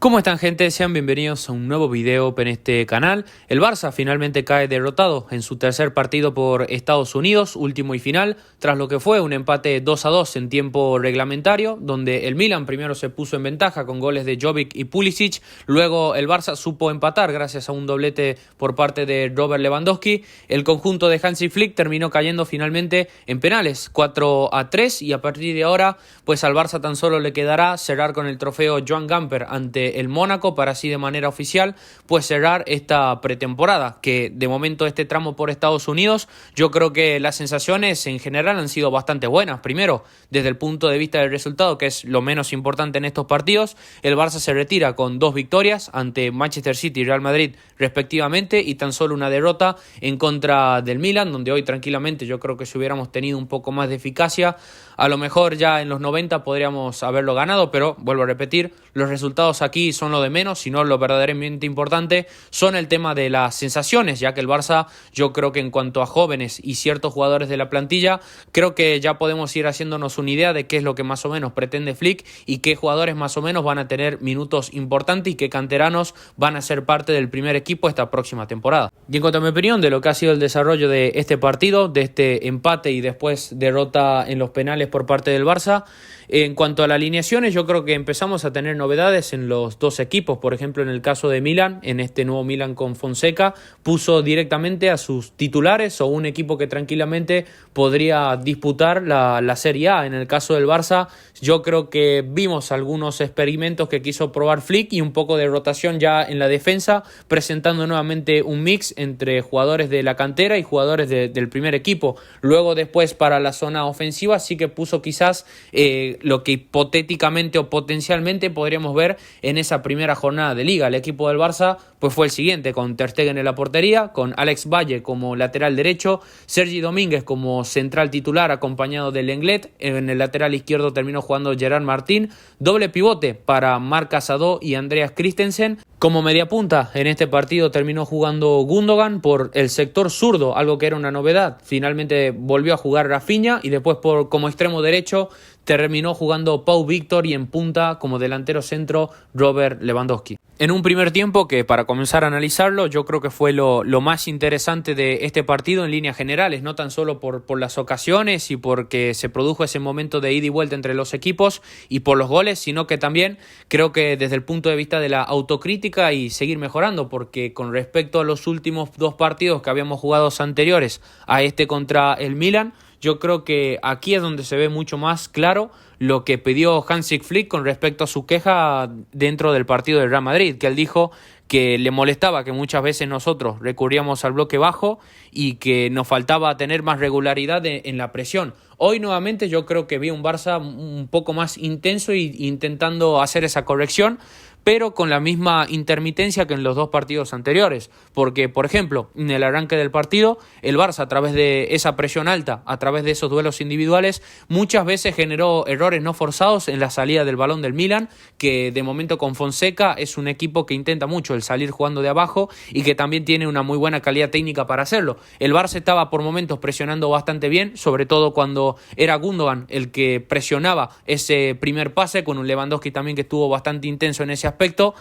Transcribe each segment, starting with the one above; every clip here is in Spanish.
¿Cómo están, gente? Sean bienvenidos a un nuevo video en este canal. El Barça finalmente cae derrotado en su tercer partido por Estados Unidos, último y final, tras lo que fue un empate 2-2 en tiempo reglamentario, donde el Milan primero se puso en ventaja con goles de Jovic y Pulisic, luego el Barça supo empatar gracias a un doblete por parte de Robert Lewandowski. El conjunto de Hansi Flick terminó cayendo finalmente en penales, 4-3, y a partir de ahora, pues al Barça tan solo le quedará cerrar con el trofeo Joan Gamper ante el Mónaco para así de manera oficial pues cerrar esta pretemporada, que de momento este tramo por Estados Unidos yo creo que las sensaciones en general han sido bastante buenas. Primero, desde el punto de vista del resultado, que es lo menos importante en estos partidos, el Barça se retira con 2 victorias ante Manchester City y Real Madrid respectivamente y tan solo una derrota en contra del Milan, donde hoy tranquilamente yo creo que si hubiéramos tenido un poco más de eficacia, a lo mejor ya en los 90 podríamos haberlo ganado, pero vuelvo a repetir, los resultados aquí son lo de menos, sino lo verdaderamente importante son el tema de las sensaciones, ya que el Barça, yo creo que en cuanto a jóvenes y ciertos jugadores de la plantilla, creo que ya podemos ir haciéndonos una idea de qué es lo que más o menos pretende Flick y qué jugadores más o menos van a tener minutos importantes y qué canteranos van a ser parte del primer equipo esta próxima temporada. Y en cuanto a mi opinión de lo que ha sido el desarrollo de este partido, de este empate y después derrota en los penales por parte del Barça, en cuanto a las alineaciones, yo creo que empezamos a tener novedades en los dos equipos. Por ejemplo, en el caso de Milan, en este nuevo Milan con Fonseca, puso directamente a sus titulares o un equipo que tranquilamente podría disputar la Serie A. En el caso del Barça, yo creo que vimos algunos experimentos que quiso probar Flick y un poco de rotación ya en la defensa, presentando nuevamente un mix entre jugadores de la cantera y jugadores del primer equipo. Luego, después, para la zona ofensiva, sí que puso quizás lo que hipotéticamente o potencialmente podríamos ver en esa primera jornada de Liga. El equipo del Barça pues fue el siguiente, con Ter Stegen en la portería, con Alex Valle como lateral derecho, Sergi Domínguez como central titular acompañado de Lenglet, en el lateral izquierdo terminó jugando Gerard Martín, doble pivote para Marc Casado y Andreas Christensen. Como mediapunta en este partido terminó jugando Gundogan por el sector zurdo, algo que era una novedad. Finalmente volvió a jugar Rafinha y después como extremo derecho terminó jugando Pau Víctor y en punta como delantero centro Robert Lewandowski. En un primer tiempo que, para comenzar a analizarlo, yo creo que fue lo más interesante de este partido en líneas generales, no tan solo por las ocasiones y porque se produjo ese momento de ida y vuelta entre los equipos y por los goles, sino que también creo que desde el punto de vista de la autocrítica y seguir mejorando, porque con respecto a los últimos 2 partidos que habíamos jugado anteriores a este contra el Milan, yo creo que aquí es donde se ve mucho más claro lo que pidió Hansi Flick con respecto a su queja dentro del partido del Real Madrid, que él dijo que le molestaba que muchas veces nosotros recurríamos al bloque bajo y que nos faltaba tener más regularidad en la presión. Hoy nuevamente yo creo que vi un Barça un poco más intenso y intentando hacer esa corrección, pero con la misma intermitencia que en los 2 partidos anteriores, porque por ejemplo en el arranque del partido el Barça, a través de esa presión alta, a través de esos duelos individuales, muchas veces generó errores no forzados en la salida del balón del Milan, que de momento con Fonseca es un equipo que intenta mucho el salir jugando de abajo y que también tiene una muy buena calidad técnica para hacerlo. El Barça estaba por momentos presionando bastante bien, sobre todo cuando era Gundogan el que presionaba ese primer pase, con un Lewandowski también que estuvo bastante intenso en ese aspecto.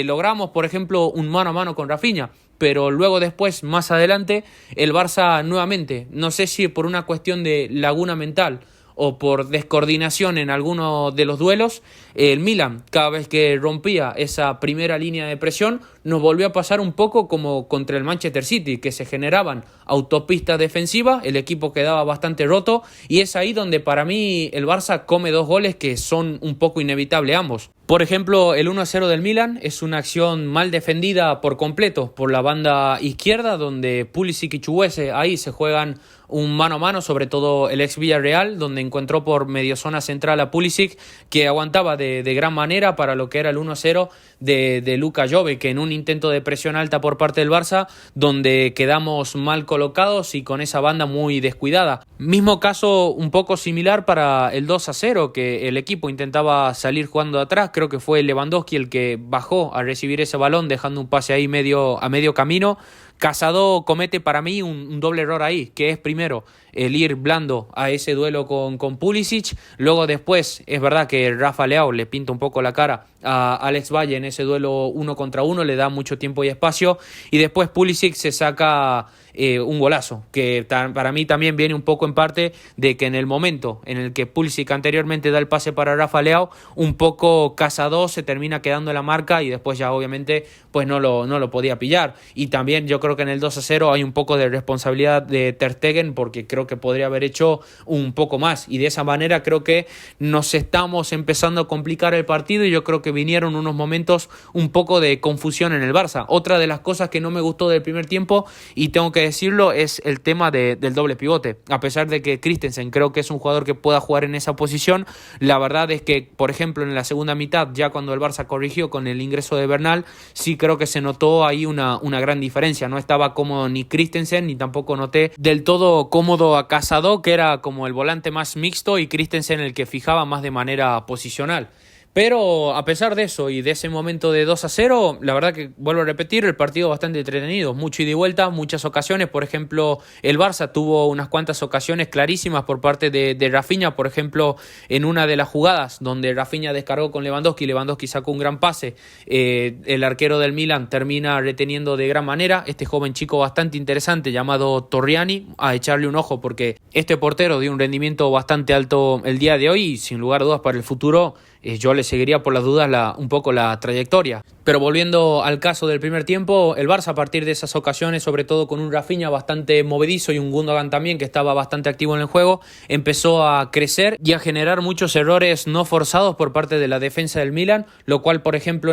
Logramos, por ejemplo, un mano a mano con Rafinha, pero luego después, más adelante, el Barça nuevamente, no sé si por una cuestión de laguna mental o por descoordinación en alguno de los duelos, el Milan, cada vez que rompía esa primera línea de presión, nos volvió a pasar un poco como contra el Manchester City, que se generaban autopistas defensivas, el equipo quedaba bastante roto, y es ahí donde para mí el Barça come 2 goles que son un poco inevitables ambos. Por ejemplo, el 1-0 del Milan es una acción mal defendida por completo por la banda izquierda, donde Pulisic y Chukwueze ahí se juegan un mano a mano, sobre todo el ex Villarreal, donde encontró por medio zona central a Pulisic, que aguantaba de gran manera para lo que era el 1-0 de Luka Jovic, que en un intento de presión alta por parte del Barça, donde quedamos mal colocados y con esa banda muy descuidada. Mismo caso un poco similar para el 2-0, que el equipo intentaba salir jugando de atrás. Creo que fue Lewandowski el que bajó a recibir ese balón, dejando un pase ahí a medio camino, Casado comete para mí un doble error ahí, que es primero el ir blando a ese duelo con Pulisic, luego después es verdad que Rafa Leao le pinta un poco la cara a Alex Valle en ese duelo 1 contra 1, le da mucho tiempo y espacio, y después Pulisic se saca un golazo, que para mí también viene un poco en parte de que en el momento en el que Pulisic anteriormente da el pase para Rafa Leao, un poco Casado se termina quedando en la marca y después ya obviamente pues no lo podía pillar. Y también yo creo que en el 2-0 hay un poco de responsabilidad de Ter Stegen, porque creo que podría haber hecho un poco más, y de esa manera creo que nos estamos empezando a complicar el partido, y yo creo que vinieron unos momentos un poco de confusión en el Barça. Otra de las cosas que no me gustó del primer tiempo, y tengo que decirlo, es el tema del doble pivote. A pesar de que Christensen creo que es un jugador que pueda jugar en esa posición, la verdad es que, por ejemplo, en la segunda mitad, ya cuando el Barça corrigió con el ingreso de Bernal, sí creo que se notó ahí una gran diferencia. No estaba cómodo ni Christensen, ni tampoco noté del todo cómodo a Casado, que era como el volante más mixto, y Christensen el que fijaba más de manera posicional. Pero a pesar de eso y de ese momento de 2-0, la verdad que, vuelvo a repetir, el partido bastante entretenido, mucho ida y vuelta, muchas ocasiones. Por ejemplo, el Barça tuvo unas cuantas ocasiones clarísimas por parte de Rafinha, por ejemplo, en una de las jugadas donde Rafinha descargó con Lewandowski sacó un gran pase, el arquero del Milan termina reteniendo de gran manera, este joven chico bastante interesante llamado Torriani, a echarle un ojo porque este portero dio un rendimiento bastante alto el día de hoy, y sin lugar a dudas para el futuro yo le seguiría por las dudas un poco la trayectoria. Pero volviendo al caso del primer tiempo, el Barça a partir de esas ocasiones, sobre todo con un Rafinha bastante movedizo y un Gundogan también que estaba bastante activo en el juego, empezó a crecer y a generar muchos errores no forzados por parte de la defensa del Milan, lo cual, por ejemplo,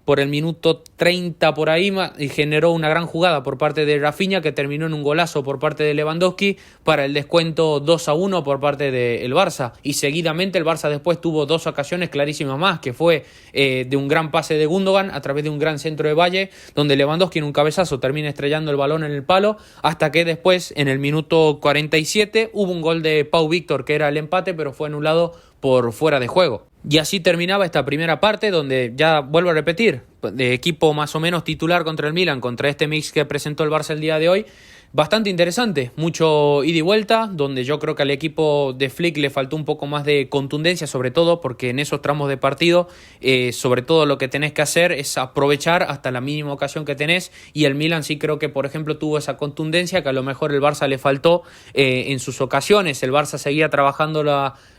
por el minuto 30 por ahí generó una gran jugada por parte de Rafinha, que terminó en un golazo por parte de Lewandowski para el descuento 2-1 por parte del Barça, y seguidamente el Barça después tuvo dos ocasiones clarísimas más, que fue de un gran pase de Gundogan a través de un gran centro de Valle, donde Lewandowski en un cabezazo termina estrellando el balón en el palo, hasta que después en el minuto 47 hubo un gol de Pau Víctor que era el empate, pero fue anulado por fuera de juego. Y así terminaba esta primera parte, donde, ya vuelvo a repetir, de equipo más o menos titular contra el Milan, contra este mix que presentó el Barça el día de hoy. Bastante interesante, mucho ida y vuelta, donde yo creo que al equipo de Flick le faltó un poco más de contundencia, sobre todo porque en esos tramos de partido, sobre todo lo que tenés que hacer es aprovechar hasta la mínima ocasión que tenés, y el Milan sí creo que, por ejemplo, tuvo esa contundencia que a lo mejor el Barça le faltó en sus ocasiones. El Barça seguía trabajando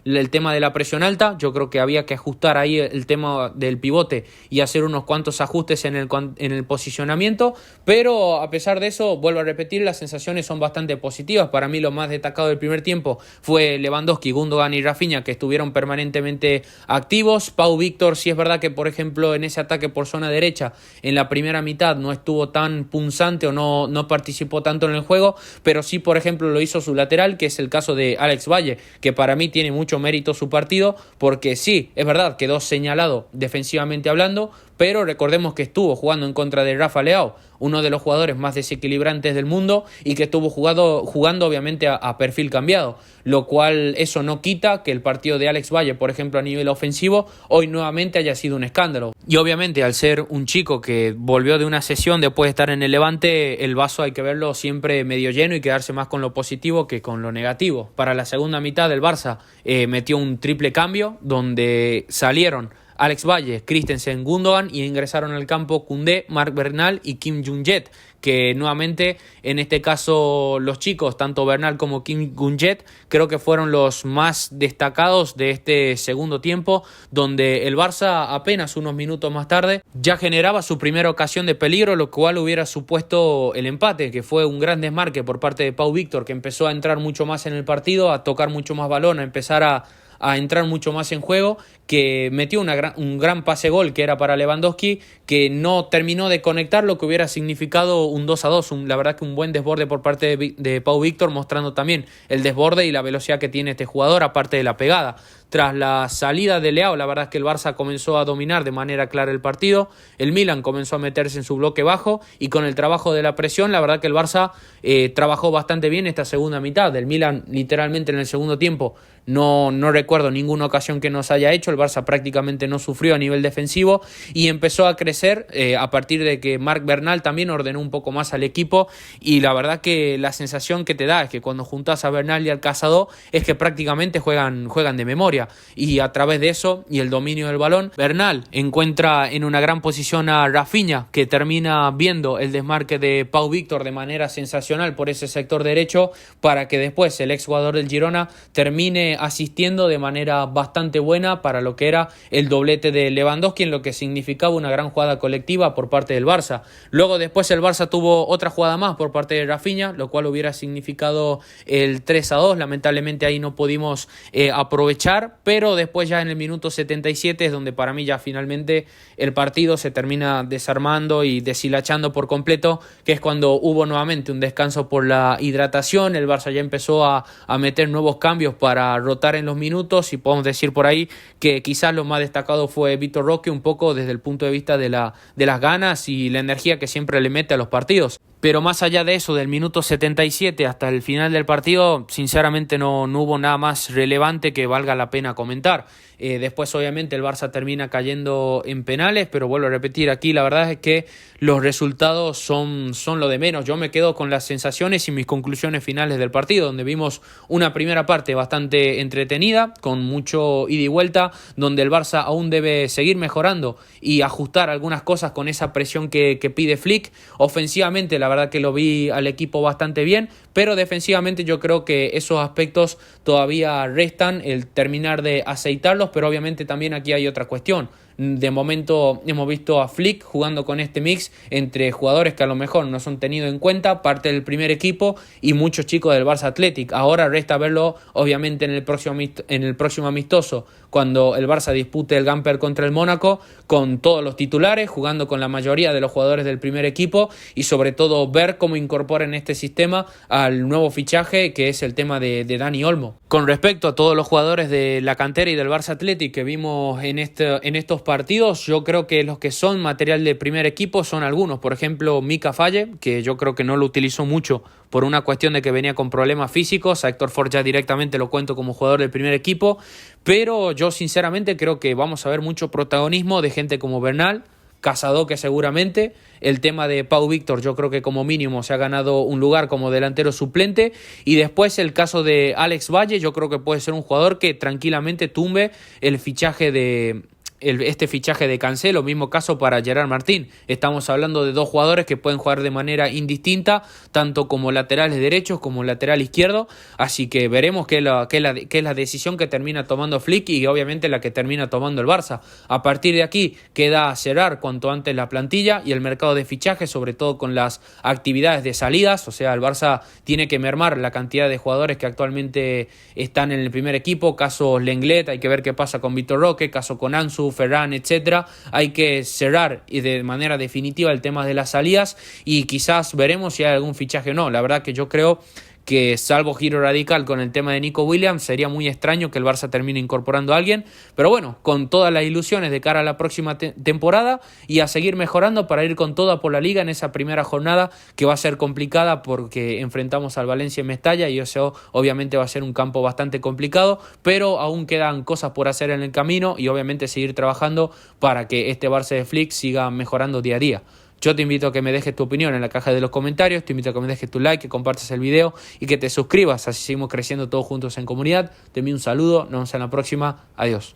el tema de la presión alta, yo creo que había que ajustar ahí el tema del pivote y hacer unos cuantos ajustes en el posicionamiento, pero a pesar de eso, vuelvo a repetir, las sensaciones son bastante positivas. Para mí lo más destacado del primer tiempo fue Lewandowski, Gundogan y Rafinha, que estuvieron permanentemente activos. Pau Víctor, sí es verdad que, por ejemplo, en ese ataque por zona derecha, en la primera mitad no estuvo tan punzante o no participó tanto en el juego, pero sí, por ejemplo, lo hizo su lateral, que es el caso de Alex Valle, que para mí tiene mucho mérito su partido, porque sí, es verdad, quedó señalado defensivamente hablando, pero recordemos que estuvo jugando en contra de Rafa Leao, uno de los jugadores más desequilibrantes del mundo, y que estuvo jugando obviamente a perfil cambiado, lo cual eso no quita que el partido de Alex Valle, por ejemplo, a nivel ofensivo, hoy nuevamente haya sido un escándalo. Y obviamente, al ser un chico que volvió de una sesión después de estar en el Levante, el vaso hay que verlo siempre medio lleno y quedarse más con lo positivo que con lo negativo. Para la segunda mitad del Barça metió un triple cambio donde salieron Alex Valle, Christensen, Gundogan, y ingresaron al campo Koundé, Marc Bernal y Kim Jong-jet, que nuevamente en este caso los chicos, tanto Bernal como Kim Jong-jet, creo que fueron los más destacados de este segundo tiempo, donde el Barça apenas unos minutos más tarde ya generaba su primera ocasión de peligro, lo cual hubiera supuesto el empate, que fue un gran desmarque por parte de Pau Víctor, que empezó a entrar mucho más en el partido, a tocar mucho más balón, a empezar a entrar mucho más en juego, que metió un gran pase gol que era para Lewandowski, que no terminó de conectar, lo que hubiera significado un 2-2, la verdad que un buen desborde por parte de Pau Víctor, mostrando también el desborde y la velocidad que tiene este jugador, aparte de la pegada. tras la salida de Leao, la verdad es que el Barça comenzó a dominar de manera clara el partido, el Milan comenzó a meterse en su bloque bajo y con el trabajo de la presión, la verdad que el Barça trabajó bastante bien esta segunda mitad. El Milan literalmente en el segundo tiempo no recuerdo ninguna ocasión que nos haya hecho, el Barça prácticamente no sufrió a nivel defensivo y empezó a crecer a partir de que Marc Bernal también ordenó un poco más al equipo y la verdad que la sensación que te da es que cuando juntas a Bernal y al Casado es que prácticamente juegan de memoria y a través de eso y el dominio del balón, Bernal encuentra en una gran posición a Rafinha que termina viendo el desmarque de Pau Víctor de manera sensacional por ese sector derecho para que después el exjugador del Girona termine asistiendo de manera bastante buena para lo que era el doblete de Lewandowski en lo que significaba una gran jugada colectiva por parte del Barça. Luego después el Barça tuvo otra jugada más por parte de Rafinha, lo cual hubiera significado el 3-2, lamentablemente ahí no pudimos aprovechar, pero después ya en el minuto 77 es donde para mí ya finalmente el partido se termina desarmando y deshilachando por completo, que es cuando hubo nuevamente un descanso por la hidratación, el Barça ya empezó a meter nuevos cambios para rotar en los minutos y podemos decir por ahí que quizás lo más destacado fue Vitor Roque un poco desde el punto de vista de las ganas y la energía que siempre le mete a los partidos. Pero más allá de eso, del minuto 77 hasta el final del partido, sinceramente no hubo nada más relevante que valga la pena comentar. Después obviamente el Barça termina cayendo en penales, pero vuelvo a repetir, aquí la verdad es que los resultados son lo de menos. Yo me quedo con las sensaciones y mis conclusiones finales del partido, donde vimos una primera parte bastante entretenida, con mucho ida y vuelta, donde el Barça aún debe seguir mejorando y ajustar algunas cosas con esa presión que pide Flick. Ofensivamente la verdad que lo vi al equipo bastante bien, pero defensivamente yo creo que esos aspectos todavía restan el terminar de aceitarlos, pero obviamente también aquí hay otra cuestión. De momento hemos visto a Flick jugando con este mix entre jugadores que a lo mejor no son tenidos en cuenta, parte del primer equipo y muchos chicos del Barça Athletic. Ahora resta verlo obviamente en el próximo amistoso, cuando el Barça dispute el Gamper contra el Mónaco, con todos los titulares, jugando con la mayoría de los jugadores del primer equipo y sobre todo ver cómo incorporan este sistema al nuevo fichaje que es el tema de Dani Olmo. Con respecto a todos los jugadores de la cantera y del Barça Athletic que vimos en estos partidos, yo creo que los que son material de primer equipo son algunos, por ejemplo Mika Falle, que yo creo que no lo utilizó mucho por una cuestión de que venía con problemas físicos. A Héctor Ford ya directamente lo cuento como jugador del primer equipo, pero yo sinceramente creo que vamos a ver mucho protagonismo de gente como Bernal, Casado, que seguramente el tema de Pau Víctor yo creo que como mínimo se ha ganado un lugar como delantero suplente, y después el caso de Alex Valle, yo creo que puede ser un jugador que tranquilamente tumbe el fichaje de fichaje de Cancelo. Mismo caso para Gerard Martín. Estamos hablando de dos jugadores que pueden jugar de manera indistinta, tanto como laterales derechos como lateral izquierdo, así que veremos qué es la decisión que termina tomando Flick y obviamente la que termina tomando el Barça. A partir de aquí queda cerrar cuanto antes la plantilla y el mercado de fichajes, sobre todo con las actividades de salidas. O sea, el Barça tiene que mermar la cantidad de jugadores que actualmente están en el primer equipo. Caso Lenglet, hay que ver qué pasa con Vitor Roque, caso con Ansu, Ferran, etcétera. Hay que cerrar y de manera definitiva el tema de las salidas y quizás veremos si hay algún fichaje o no. La verdad que yo creo que salvo giro radical con el tema de Nico Williams, sería muy extraño que el Barça termine incorporando a alguien, pero bueno, con todas las ilusiones de cara a la próxima temporada y a seguir mejorando para ir con toda por la Liga en esa primera jornada que va a ser complicada porque enfrentamos al Valencia en Mestalla y eso obviamente va a ser un campo bastante complicado, pero aún quedan cosas por hacer en el camino y obviamente seguir trabajando para que este Barça de Flick siga mejorando día a día. Yo te invito a que me dejes tu opinión en la caja de los comentarios, te invito a que me dejes tu like, que compartas el video y que te suscribas, así seguimos creciendo todos juntos en comunidad. Te envío un saludo, nos vemos en la próxima, adiós.